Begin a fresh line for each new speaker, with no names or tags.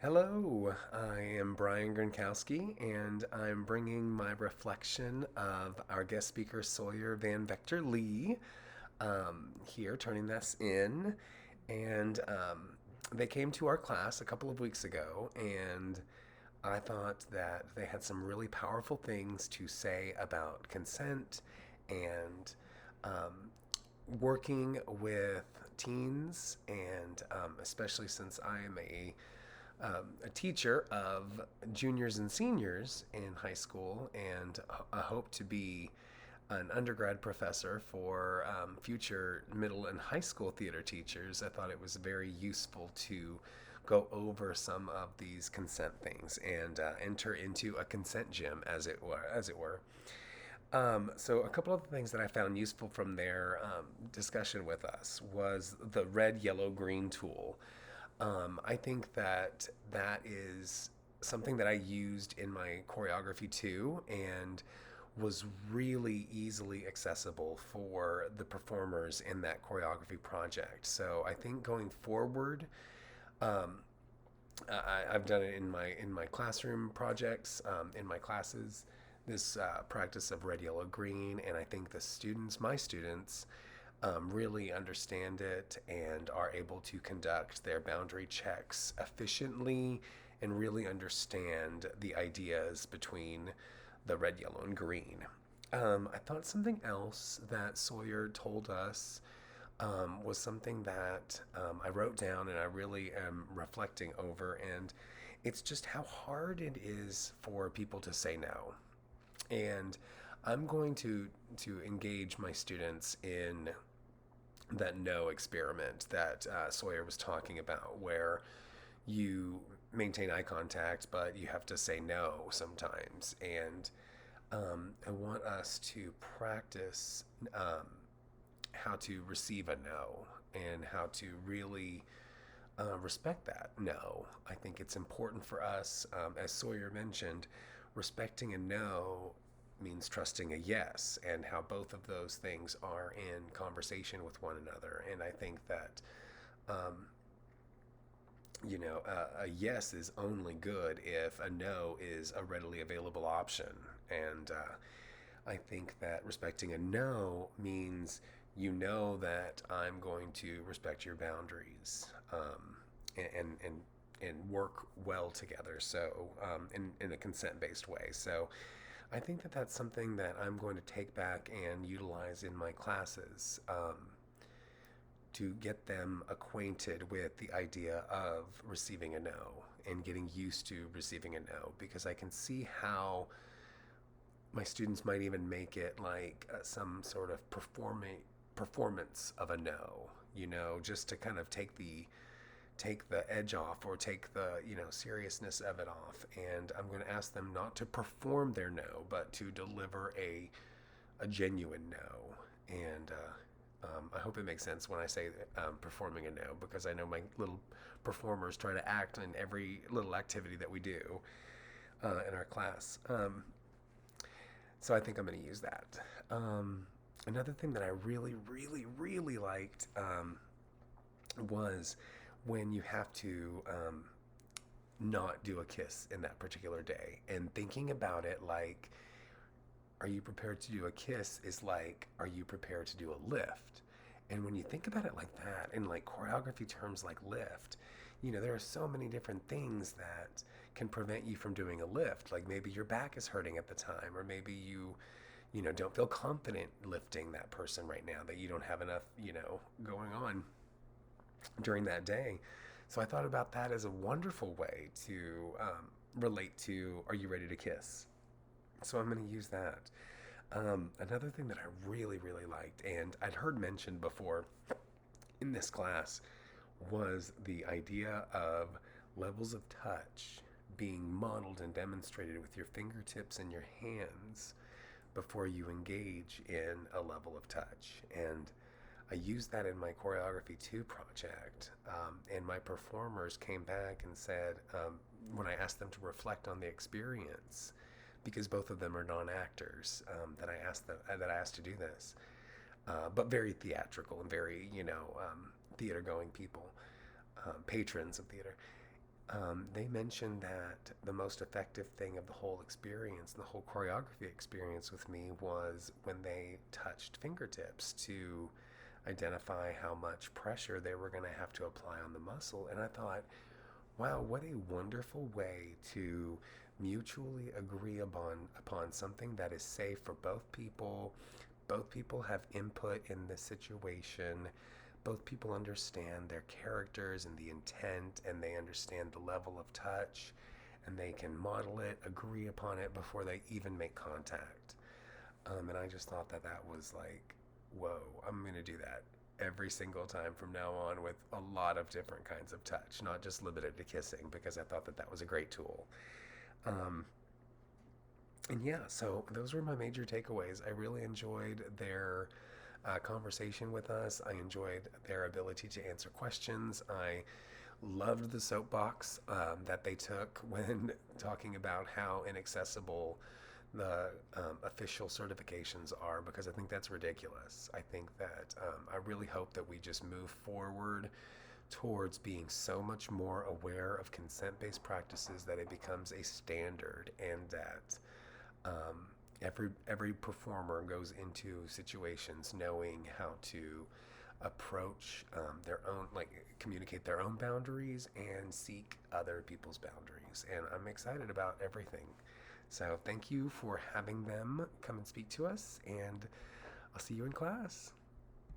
Hello, I am Brian Gronkowski, and I'm bringing my reflection of our guest speaker Sawyer VanVector Lee here, turning this in. And they came to our class a couple of weeks ago, and I thought that they had some really powerful things to say about consent and um, working with teens, and especially since I am a teacher of juniors and seniors in high school, and I hope to be an undergrad professor for future middle and high school theater teachers. I thought it was very useful to go over some of these consent things and enter into a consent gym, as it were. So a couple of the things that I found useful from their discussion with us was the red, yellow, green tool. I think that that is something that I used in my choreography too, and was really easily accessible for the performers in that choreography project. So I think going forward, um, I've done it in my classroom projects, in my classes. This practice of red, yellow, green, and I think my students, really understand it and are able to conduct their boundary checks efficiently and really understand the ideas between the red, yellow, and green. I thought something else that Sawyer told us was something that I wrote down and I really am reflecting over, and it's just how hard it is for people to say no. And I'm going to engage my students in that no experiment that Sawyer was talking about, where you maintain eye contact, but you have to say no sometimes. And I want us to practice how to receive a no and how to really respect that no. I think it's important for us, as Sawyer mentioned, respecting a no means trusting a yes, and how both of those things are in conversation with one another. And I think that, um, a yes is only good if a no is a readily available option. And I think that respecting a no means you know that I'm going to respect your boundaries, and work well together. So in a consent based way. So I think that that's something that I'm going to take back and utilize in my classes, to get them acquainted with the idea of receiving a no and getting used to receiving a no, because I can see how my students might even make it like some sort of performance of a no, just to kind of take the edge off, or take the seriousness of it off. And I'm going to ask them not to perform their no, but to deliver a genuine no. And I hope it makes sense when I say performing a no, because I know my little performers try to act in every little activity that we do in our class. So I think I'm going to use that. Another thing that I really, really, really liked was when you have to not do a kiss in that particular day, and thinking about it like, are you prepared to do a kiss is like, are you prepared to do a lift? And when you think about it like that, in like choreography terms like lift, there are so many different things that can prevent you from doing a lift. Like maybe your back is hurting at the time, or maybe you don't feel confident lifting that person right now, that you don't have enough, going on during that day. So I thought about that as a wonderful way to relate to, are you ready to kiss? So I'm going to use that. Another thing that I really, really liked, and I'd heard mentioned before in this class, was the idea of levels of touch being modeled and demonstrated with your fingertips and your hands before you engage in a level of touch. And I used that in my choreography 2 project, and my performers came back and said, when I asked them to reflect on the experience, because both of them are non-actors, that I asked to do this, but very theatrical and very theater-going people, patrons of theater. They mentioned that the most effective thing of the whole experience, the whole choreography experience with me, was when they touched fingertips to identify how much pressure they were going to have to apply on the muscle. And I thought, wow, what a wonderful way to mutually agree upon something that is safe for both people. Both people have input in the situation. Both people understand their characters and the intent, and they understand the level of touch, and they can model it, agree upon it before they even make contact. And I just thought that that was like, whoa, I'm going to do that every single time from now on with a lot of different kinds of touch, not just limited to kissing, because I thought that that was a great tool. Um, and yeah, so those were my major takeaways. I really enjoyed their conversation with us. I enjoyed their ability to answer questions. I loved the soapbox that they took when talking about how inaccessible the official certifications are, because I think that's ridiculous. I think that I really hope that we just move forward towards being so much more aware of consent-based practices that it becomes a standard, and that every performer goes into situations knowing how to approach their own, like communicate their own boundaries and seek other people's boundaries. And I'm excited about everything. So thank you for having them come and speak to us, and I'll see you in class.